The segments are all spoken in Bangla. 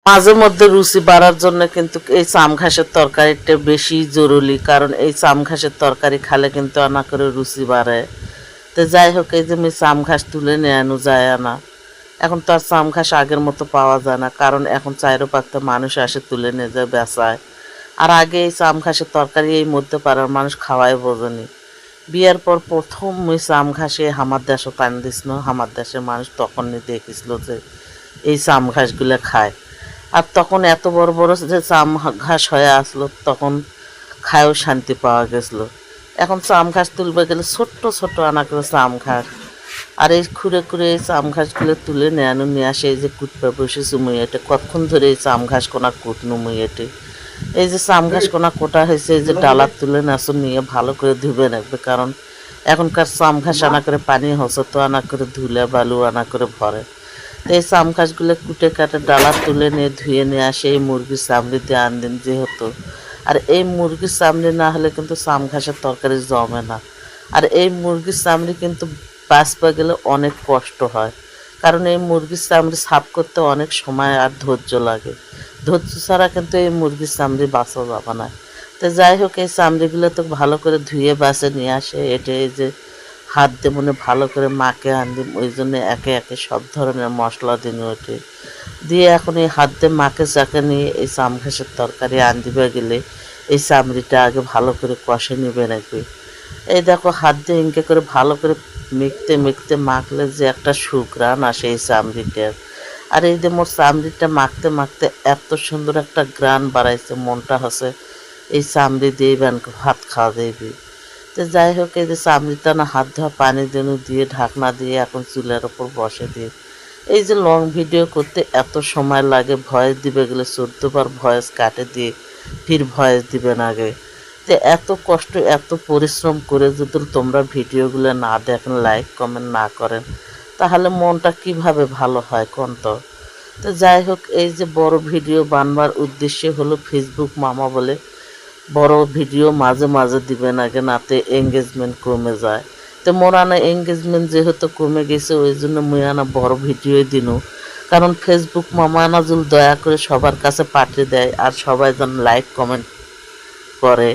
মাঝে মধ্যে রুচি বাড়ার জন্য কিন্তু এই চাম ঘাসের তরকারিটা বেশি জরুরি, কারণ এই চাম ঘাসের তরকারি খেলে কিন্তু আনা করে রুচি বাড়ে। তো যাই হোক, এই যে আমি চাম ঘাস তুলে নিয়ে আনো যায় না, এখন তো আর চাম ঘাস আগের মতো পাওয়া যায় না, কারণ এখন চাইরোপাক্ত মানুষ আসে তুলে নিয়ে যায় বেচায়। আর আগে এই চাম ঘাসের তরকারি এই মধ্যে পাড়ার মানুষ খাওয়াই বোঝেনি। বিয়ের পর প্রথম ওই চাম ঘাসে আমার দেশও টান দিছিল, আমার দেশের মানুষ তখনই দেখেছিল যে এই চাম ঘাসগুলো খায়। আর তখন এত বড় বড় যে চাম ঘাস হয়ে আসলো, তখন খায়ও শান্তি পাওয়া গেছিল। এখন চাম ঘাস তুলবে গেলে ছোট্ট ছোট্ট আনা করে চাম ঘাস, আর এই খুঁড়ে খুঁড়ে এই চাম ঘাসগুলো তুলে নেয়ানো নিয়ে আসে। এই যে কুটপা বসেছি মুই এটা কতক্ষণ ধরে এই চাম ঘাস কোনা কুটনু মুই এটে, এই যে চাম ঘাস কোনা কোটা হয়েছে, এই যে ডালা তুলে নাচো নিয়ে ভালো করে ধুবে রাখবে, কারণ এখনকার চাম ঘাস আনা করে পানি হচ্ছে তো আনা করে ধুলে বালু আনা করে ভরে। তো এই চাম ঘাসগুলো কুটে কাটে ডালা তুলে নিয়ে ধুয়ে নিয়ে আসে এই মুরগির চামড়িতে আনদিন যেহেতু। আর এই মুরগির চামড়ি না হলে কিন্তু চাম ঘাসের তরকারি জমে না। আর এই মুরগির চামড়ি কিন্তু বাঁচতে গেলে অনেক কষ্ট হয়, কারণ এই মুরগির চামড়ি সাফ করতে অনেক সময় আর ধৈর্য লাগে। ধৈর্য ছাড়া কিন্তু এই মুরগির চামড়ি বাঁচা যাবে না। তো যাই হোক, এই চামড়িগুলো তো ভালো করে ধুয়ে বাছে নিয়ে আসে। এটা এই যে হাত দিয়ে মনে ভালো করে মাকে আনদিম, ওই জন্য একে একে সব ধরনের মশলা দিন ওঠে দিয়ে এখন এই হাত দিয়ে মাকে চাকে নিয়ে এই চাম ঘাসের তরকারি আনদিবে গেলে এই চামড়িটা আগে ভালো করে কষে নিবে নাকি। এই দেখো হাত দিয়ে ইনকে করে ভালো করে মেখতে মেখতে মাখলে যে একটা সুঘ্রাণ আসে এই চামড়িটার। আর এই যে মোর চামড়িটা মাখতে মাখতে এত সুন্দর একটা গ্রান বাড়াইছে, মনটা হচ্ছে এই চামড়ি দিয়ে ভাত খাওয়া যাইবে। তো যাই হোক, এই যে চামড়িটা না হাত ধোয়া পানি যেন দিয়ে ঢাকনা দিয়ে এখন চুলার ওপর বসে দিয়ে এই যে লং ভিডিও করতে এত সময় লাগে, ভয়েস দিবে গেলে 14বার ভয়েস কাটে দিয়ে ফির ভয়েস দিবেন আগে। তো এত কষ্ট এত পরিশ্রম করে যদি তোমরা ভিডিওগুলো না দেখেন, লাইক কমেন্ট না করেন, তাহলে মনটা কিভাবে ভালো হয় কোন তো। তো যাই হোক, এই যে বড় ভিডিও বানবার উদ্দেশ্য হলো ফেসবুক মামা বলে বড় ভিডিও মাঝে মাঝে দিবেন আগে, নাতে এঙ্গেজমেন্ট কমে যায়। তো মোরানা এঙ্গেজমেন্ট যেহেতু কমে গেছে, ওই জন্য মুয়ানা বড় ভিডিওই দিনু, কারণ ফেসবুক মামানা জুল দয়া করে সবার কাছে পাঠিয়ে দেয় আর সবাই যেন লাইক কমেন্ট করে।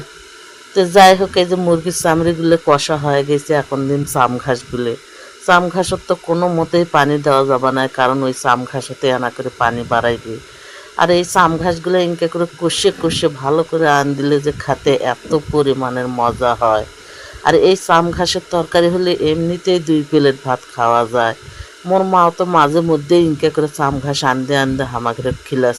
তো যাই হোক, এই যে মুরগির চামড়িগুলো কষা হয়ে গেছে, এখন দিন চাম ঘাসগুলো। চাম ঘাসের তো কোনো মতেই পানি দেওয়া যাবে না, কারণ ওই চাম ঘাসতে আনা করে পানি বাড়াইবে। আর এই চাম ঘাসগুলো ইনকে করে কষে কষে ভালো করে আন দিলে যে খাতে এত পরিমাণের মজা হয়। আর এই চাম ঘাসের তরকারি হলে এমনিতেই 2 প্লেট ভাত খাওয়া যায়। মোর মাও তো মাঝে মধ্যেই ইনকে করে চাম ঘাস আনতে আনতে হামাকে খিলা